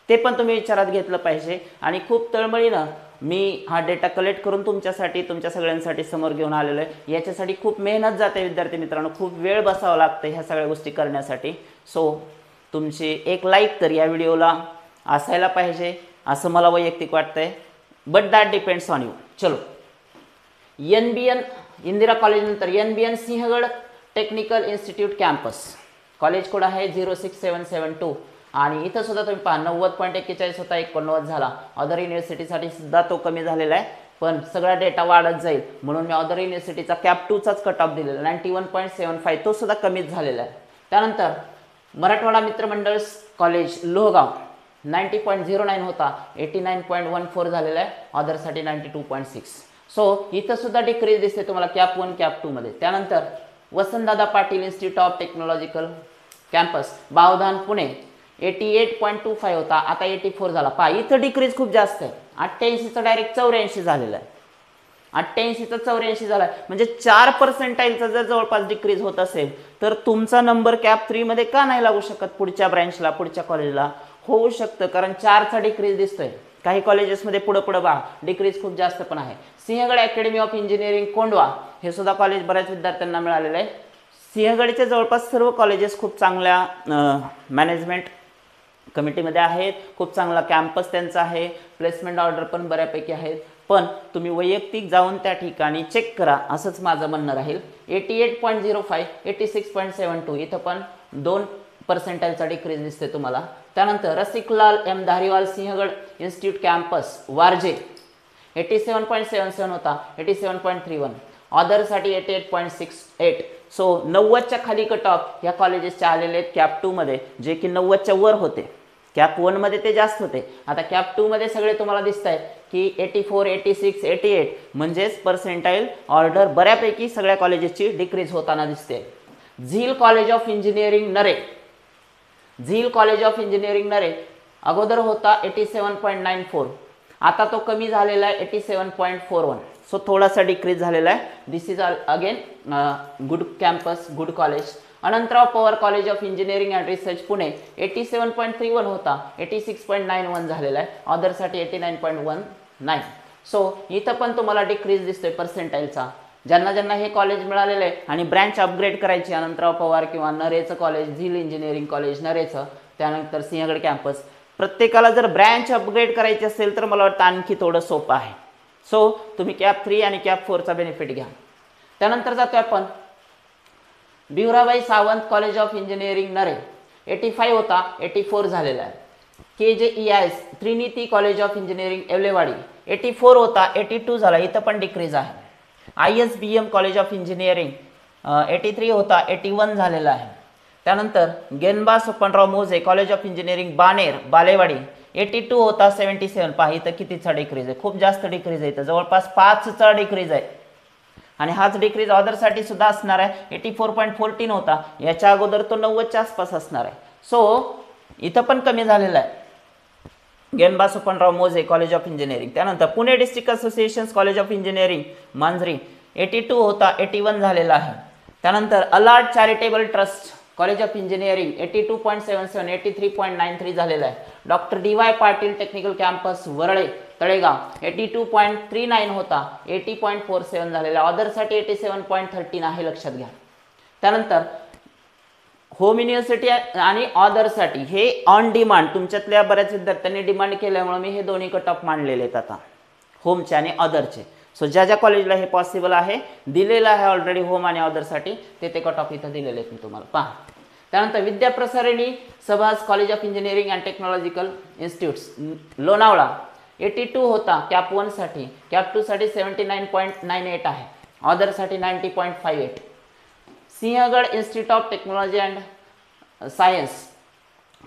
ते पण तुम्ही विचारात घेतलं पाहिजे. आणि खूप तळमळीनं मी हा डेटा कलेक्ट करून तुमच्यासाठी, तुमच्या सगळ्यांसाठी समोर घेऊन आलेलो आहे. याच्यासाठी खूप मेहनत जाते विद्यार्थी मित्रांनो, खूप वेळ बसावं लागतं ह्या सगळ्या गोष्टी करण्यासाठी. सो तुमची एक लाईक तर या व्हिडिओला असायला पाहिजे असं मला वैयक्तिक वाटतंय. But that depends on you. चलो NBN इंदिरा कॉलेज नंतर NBN Sinhagad technical institute campus, college code आहे 06772 आणि इथं सुद्धा तुम्ही पहा 90.41 होता 89 झाला. अदर युनिव्हर्सिटीसाठी सुद्धा तो कमी झालेला आहे, पण सगळा डेटा वाढत जाईल म्हणून मी अदर युनिव्हर्सिटीचा कॅप 2चाच कट ऑफ दिलेला 91.75 तो सुद्धा कमीच झालेला आहे. त्यानंतर मराठवाडा मित्रमंडळ कॉलेज लोहगाव 90.09 होता 89.14 झालेला आहे. अदरसाठी 92.6. सो इथं सुद्धा डिक्रीज दिसते तुम्हाला कॅप 1 कॅप 2 मध्ये. त्यानंतर Vasantdada Patil institute of technological campus Bavdhan Pune 88.25 होता आता 84 झाला. पहा इथं डिक्रीज खूप जास्त आहे. 88चा डायरेक्ट 84 झालेला आहे. 88चा 84 झाला आहे म्हणजे 4% जर जवळपास डिक्रीज होत असेल तर तुमचा नंबर कॅप 3 मध्ये का नाही लागू शकत? पुढच्या ब्रँचला पुढच्या कॉलेजला होऊ शकतं, कारण 4चा डिक्रीज दिसतोय. काही कॉलेजेसमध्ये पुढे पहा डिक्रीज खूप जास्त पण आहे. Sinhagad academy of engineering Kondhwa हे सुद्धा कॉलेज बऱ्याच विद्यार्थ्यांना मिळालेलं आहे. सिंहगडचे जवळपास सर्व कॉलेजेस खूप चांगल्या मॅनेजमेंट कमिटीमध्ये आहेत, खूप चांगला कॅम्पस त्यांचा आहे, प्लेसमेंट ऑर्डर पण बऱ्यापैकी आहेत. पण तुम्ही वैयक्तिक जाऊन त्या ठिकाणी चेक करा असंच माझं म्हणणं राहील. 88.05 86.72 इथं पण 2% डिक्रीज दिसते तुम्हाला. त्यानंतर Rasiklal M Dhariwal Sinhgad institute campus Warje 87.77 होता 87.31. ऑदरसाठी 88.68. सो 90च्या खाली कट ऑफ या कॉलेजेसचे आलेले आहेत कॅप 2 मध्ये, जे की 90च्या वर होते. कॅप 1 मध्ये ते जास्त होते. आता कॅप 2 मध्ये सगळे तुम्हाला दिसत आहेत की 84 86 88 म्हणजेच पर्सेंटाईल ऑर्डर बऱ्यापैकी सगळ्या कॉलेजेसची डिक्रीज होताना दिसते. झील कॉलेज ऑफ इंजिनिअरिंग नरे, झील कॉलेज ऑफ इंजिनिअरिंग नरे अगोदर होता 87.94 आता तो कमी झालेला आहे 87.41. सो थोडासा डिक्रीज झालेला आहे. This is again good campus good college. Anantrao Pawar college of engineering and research Pune 87.31 होता 86.91 झालेला आहे. अदरसाठी 89.19. सो इथं पण तुम्हाला डिक्रीज दिसतोय पर्सेंटाईलचा. ज्यांना ज्यांना हे कॉलेज मिळालेलं आहे आणि ब्रँच अपग्रेड करायची अनंतराव पवार किंवा नरेचं कॉलेज झील इंजिनिअरिंग कॉलेज नरेचं, त्यानंतर सिंहगड कॅम्पस, प्रत्येकाला जर ब्रँच अपग्रेड करायची असेल तर मला वाटतं आणखी थोडं सोपं आहे. सो तुम्ही कॅप 3 आणि कॅप 4चा बेनिफिट घ्या. त्यानंतर जातोय आपण भिवराबाई सावंत कॉलेज ऑफ इंजिनिअरिंग नरे 85 होता 84 झालेला आहे. KJEIS त्रिनिती कॉलेज ऑफ इंजिनिअरिंग एवलेवाडी 84 होता 82 झाला, इथं पण डिक्रीज आहे. ISBM कॉलेज ऑफ इंजिनिअरिंग 83 होता 81 झालेला आहे. त्यानंतर गेनबा सोपनराव मोजे college of engineering Baner Balewadi 82 होता 77. पहा इथं कितीचा डिक्रीज आहे, खूप जास्त डिक्रीज आहे. इथं जवळपास 5चा डिक्रीज आहे आणि हाच डिक्रीज ऑदरसाठी सुद्धा असणार आहे. 84.14 होता, याच्या अगोदर तो 90च्या आसपास असणार आहे. सो इथं पण कमी झालेला आहे. गेनबा सोपनराव मोजे कॉलेज ऑफ इंजिनिअरिंग. त्यानंतर Pune district association college of engineering Manjari 82 होता 81 झालेला आहे. त्यानंतर Alard charitable trust college of engineering 82.77 83.93 झालेला आहे. Doctor DY Patil technical campus Varale Talegaon 82.39 होता 80.47 झालेला. ऑदरसाठी 87.13 आहे, लक्षात घ्या. त्यानंतर होम युनिव्हर्सिटी आणि ऑदरसाठी हे ऑन डिमांड तुमच्यातल्या बऱ्याच विद्यार्थ्यांनी डिमांड केल्यामुळे मी हे दोन्ही कट ऑफ मांडलेले आहेत आता होमचे आणि ऑदरचे. सो ज्या ज्या कॉलेजला हे पॉसिबल आहे दिलेलं आहे ऑलरेडी होम आणि ऑदरसाठी ते कट ऑफ इथं दिलेले आहेत मी तुम्हाला पहा. त्यानंतर विद्याप्रसारिणी सभास college of engineering and technological institutes Lonavala 82 होता कॅप 1 साठी, कॅप 2 साठी 79.98 आहे, ऑदरसाठी 90.58. Sinhgad institute of technology and science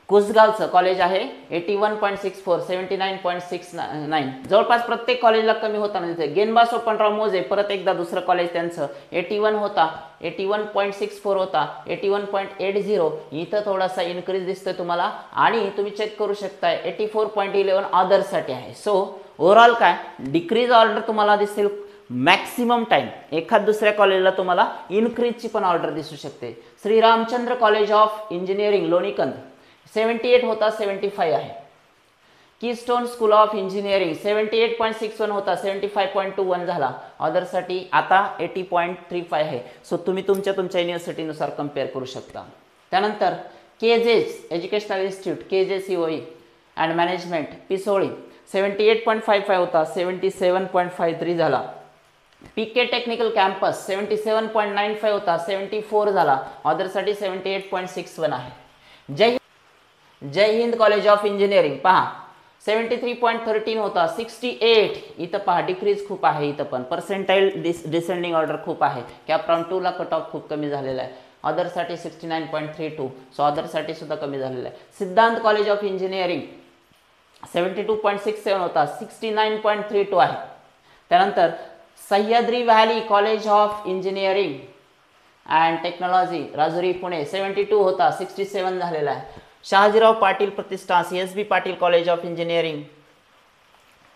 कुसगावचं कॉलेज आहे 81.64 79.69. जवळपास प्रत्येक कॉलेजला कमी होताना दिसते. गेनबा सोपनराव मोजे परत एकदा दुसरं कॉलेज त्यांचं 81 होता 81.64 होता 81.80. इथं थोडासा इन्क्रीज दिसतोय तुम्हाला आणि तुम्ही चेक करू शकताय 84.11 ऑदरसाठी आहे. सो ओव्हरऑल काय डिक्रीज ऑर्डर तुम्हाला दिसेल मॅक्सिमम टाइम. एखाद दुसऱ्या कॉलेजला तुम्हाला इन्क्रीजची पण ऑर्डर दिसू शकते. Shri Ramchandra college of engineering Lonikand 78 होता 75 आहे. कीस्टोन स्कूल ऑफ इंजिनिअरिंग 78.61 होता 75.21 झाला, ऑदरसाठी आता 80.35 आहे. सो तुम्ही तुमच्या युनिव्हर्सिटीनुसार कम्पेअर करू शकता. त्यानंतर केजेस educational institute KJCOE and management Pisoli 78.55 होता 77.53 झाला, पीके टेक्निकल कॅम्पस 77.95 होता, 74 झाला. ऑदरसाठी 78.61 आहे. जय हिंद कॉलेज ऑफ इंजिनिअरिंग पहा 73.13 होता, 68. इथं पहा डिक्रीज खूप आहे. इथं पण पर्सेंटाईल डिसेंडिंग ऑर्डर खूप आहे. कॅप राऊंड 2 ला कट ऑफ खूप कमी झालेला आहे. अदरसाठी 69.32. सो अदरसाठी सुद्धा कमी झालेला आहे. सिद्धांत कॉलेज ऑफ इंजिनिअरिंग 72.67 होता, 69.32 आहे. त्यानंतर Sahyadri valley college of engineering and technology Rajuri Pune 72 होता, 67 झालेला आहे. शहाजीराव पाटील प्रतिष्ठान CSB Patil college of engineering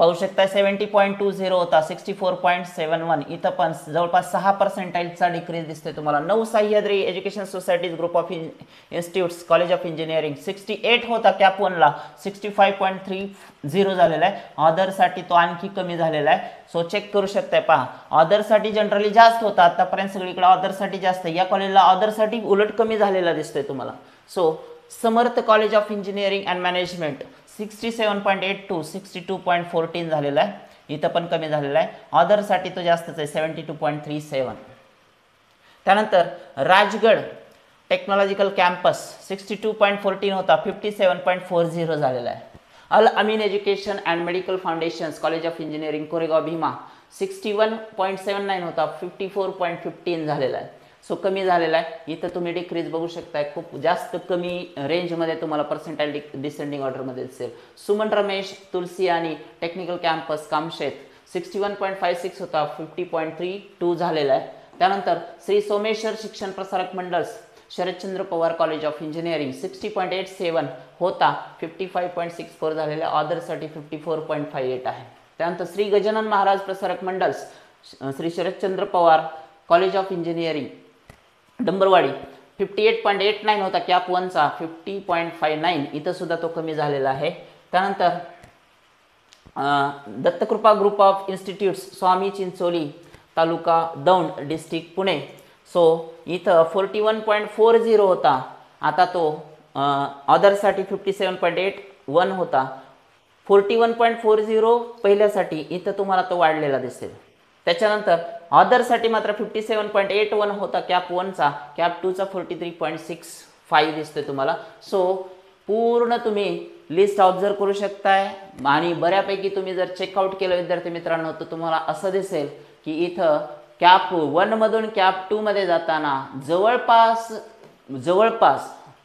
पाहू शकता 70.20 होता, 64.71. इथं पण जवळपास 6% डिक्रीज दिसतोय तुम्हाला. नऊ Sahyadri education societies group of institutes college of engineering 68 होता कॅप 1 ला, 65.30 झालेला आहे. ऑदरसाठी तो आणखी कमी झालेला आहे. सो चेक करू शकताय पहा. ऑदरसाठी जनरली जास्त होता, आतापर्यंत सगळीकडे ऑदरसाठी जास्त. या कॉलेजला ऑदरसाठी उलट कमी झालेला दिसतोय तुम्हाला. So Samarth college of engineering and management 67.82, 62.14 झालेला आहे. इथं पण कमी झालेला आहे. ऑदरसाठी तो जास्तच आहे 72.37. त्यानंतर राजगड टेक्नॉलॉजिकल कॅम्पस 62.14 होता, 57.40 झालेला आहे. Al Ameen education and medical foundations college of engineering Koregaon Bhima 61.79 होता, 54.15 झालेला आहे. सो कमी झालेला आहे. इथं तुम्ही डिक्रीज बघू शकताय, खूप जास्त कमी रेंजमध्ये तुम्हाला पर्सेंटाईल डिसेंडिंग ऑर्डरमध्ये दिसेल. सुमन रमेश तुलसी आणि टेक्निकल कॅम्पस कामशेत 61.56 होता, 50.32 झालेला आहे. त्यानंतर श्री सोमेश्वर शिक्षण प्रसारक मंडळस Sharadchandra Pawar college of engineering 60.87 होता, 55.64 झालेला. ऑदरसाठी 54.58 आहे. त्यानंतर श्री गजानन महाराज प्रसारक मंडळस Shri Sharadchandra Pawar college of engineering Dumbarwadi 58.89 होता कॅप 1 चा, 50.59. इथं सुद्धा तो कमी झालेला आहे. त्यानंतर Dattakrupa group of institutes Swami Chincholi taluka Daund district Pune. So इथं 41.40 होता, आता तो ऑदरसाठी 57.81 होता, 41.40 पहिल्यासाठी. इथं तुम्हाला तो वाढलेला दिसेल. त्याच्यानंतर ऑदरसाठी मात्र 57.81 होता कॅप 1 चा, कॅप 2 चा 43.65 दिसतोय तुम्हाला. सो पूर्ण तुम्ही लिस्ट ऑब्झर्व करू शकताय आणि बऱ्यापैकी तुम्ही जर चेकआउट केलं विद्यार्थी मित्रांनो तर तुम्हाला असं दिसेल की इथं कॅप 1 मधून कॅप 2 मध्ये जाताना जवळपास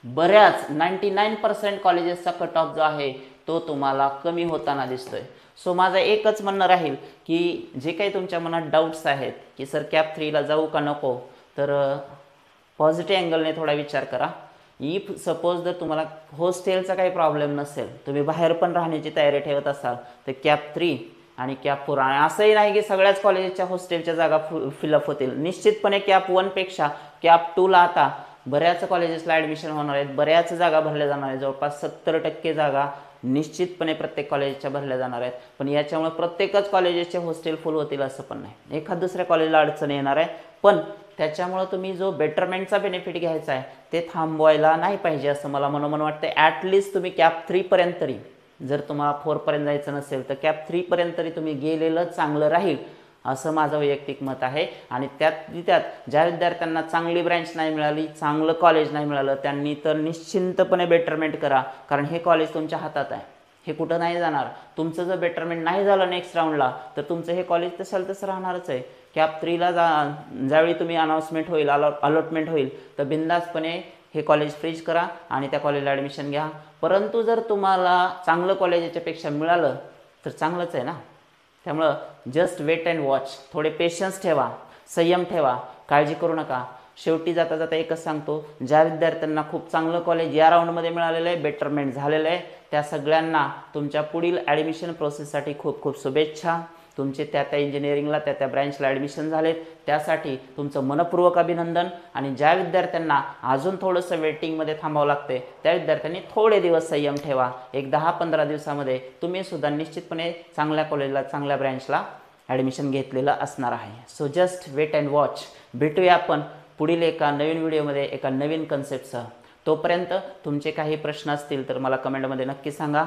बऱ्याच 99% कॉलेजेसचा कट ऑफ जो आहे तो तुम्हाला कमी होताना दिसतोय. सो माझं एकच म्हणणं राहील की जे काही तुमच्या मनात डाऊट्स आहेत की सर कॅप 3 ला जाऊ का नको, तर पॉझिटिव्ह अँगलने थोडा विचार करा. इफ सपोज जर तुम्हाला हॉस्टेलचा काही प्रॉब्लेम नसेल, तुम्ही बाहेर पण राहण्याची तयारी ठेवत असाल, तर कॅप 3 आणि कॅप 4 आणि असंही नाही की सगळ्याच कॉलेजच्या हॉस्टेलच्या जागा फिलअप होतील. निश्चितपणे कॅप 1 पेक्षा कॅप 2 ला आता बऱ्याच कॉलेजेसला ॲडमिशन होणार आहेत, बऱ्याच जागा भरल्या जाणार आहेत. जवळपास 70% जागा निश्चितपणे प्रत्येक कॉलेजच्या भरल्या जाणार आहेत. पण याच्यामुळे प्रत्येकच कॉलेजेसचे हॉस्टेल फुल होतील असं पण नाही. एखाद दुसऱ्या कॉलेजला अडचण येणार आहे, पण त्याच्यामुळे तुम्ही जो बेटरमेंटचा बेनिफिट घ्यायचा आहे ते थांबवायला नाही पाहिजे असं मला मनोमन वाटतं. ॲटलिस्ट तुम्ही कॅप 3 पर्यंत तरी, जर तुम्हाला 4 पर्यंत जायचं नसेल तर कॅप 3 पर्यंत तरी तुम्ही गेलेलं चांगलं राहील असं माझं वैयक्तिक मत आहे. आणि त्यात ज्या विद्यार्थ्यांना चांगली ब्रँच नाही मिळाली, चांगलं कॉलेज नाही मिळालं, त्यांनी तर निश्चिंतपणे बेटरमेंट करा, कारण हे कॉलेज तुमच्या हातात आहे, हे कुठं नाही जाणार. तुमचं जर बेटरमेंट नाही झालं नेक्स्ट राऊंडला तर तुमचं हे कॉलेज तसं तसं राहणारच आहे. कॅप 3 ला ज्यावेळी तुम्ही अनाउन्समेंट होईल, अलॉटमेंट होईल, तर बिंदासपणे हे कॉलेज फ्रीज करा आणि त्या कॉलेजला ॲडमिशन घ्या. परंतु जर तुम्हाला चांगलं कॉलेज याच्यापेक्षा मिळालं तर चांगलंच आहे ना. त्यामुळं जस्ट वेट अँड वॉच, थोडे पेशन्स ठेवा, संयम ठेवा, काळजी करू नका. शेवटी जाता जाता एकच सांगतो, ज्या विद्यार्थ्यांना खूप चांगलं कॉलेज या राऊंडमध्ये मिळालेलं आहे, बेटरमेंट झालेलं आहे, त्या सगळ्यांना तुमच्या पुढील ॲडमिशन प्रोसेससाठी खूप खूप शुभेच्छा. तुमचे त्या इंजिनिअरिंगला त्या ब्रँचला ॲडमिशन झालेत त्यासाठी तुमचं मनपूर्वक अभिनंदन. आणि ज्या विद्यार्थ्यांना अजून थोडंसं वेटिंगमध्ये थांबावं लागते त्या विद्यार्थ्यांनी थोडे दिवस संयम ठेवा. एक 10-15 दिवसामध्ये तुम्ही सुद्धा निश्चितपणे चांगल्या कॉलेजला, चांगल्या ब्रँचला ॲडमिशन घेतलेलं असणार आहे. So just wait and watch. भेटूया आपण पुढील एका नवीन व्हिडिओमध्ये एका नवीन कन्सेप्टसह. तोपर्यंत तुमचे काही प्रश्न असतील तर मला कमेंटमध्ये नक्की सांगा.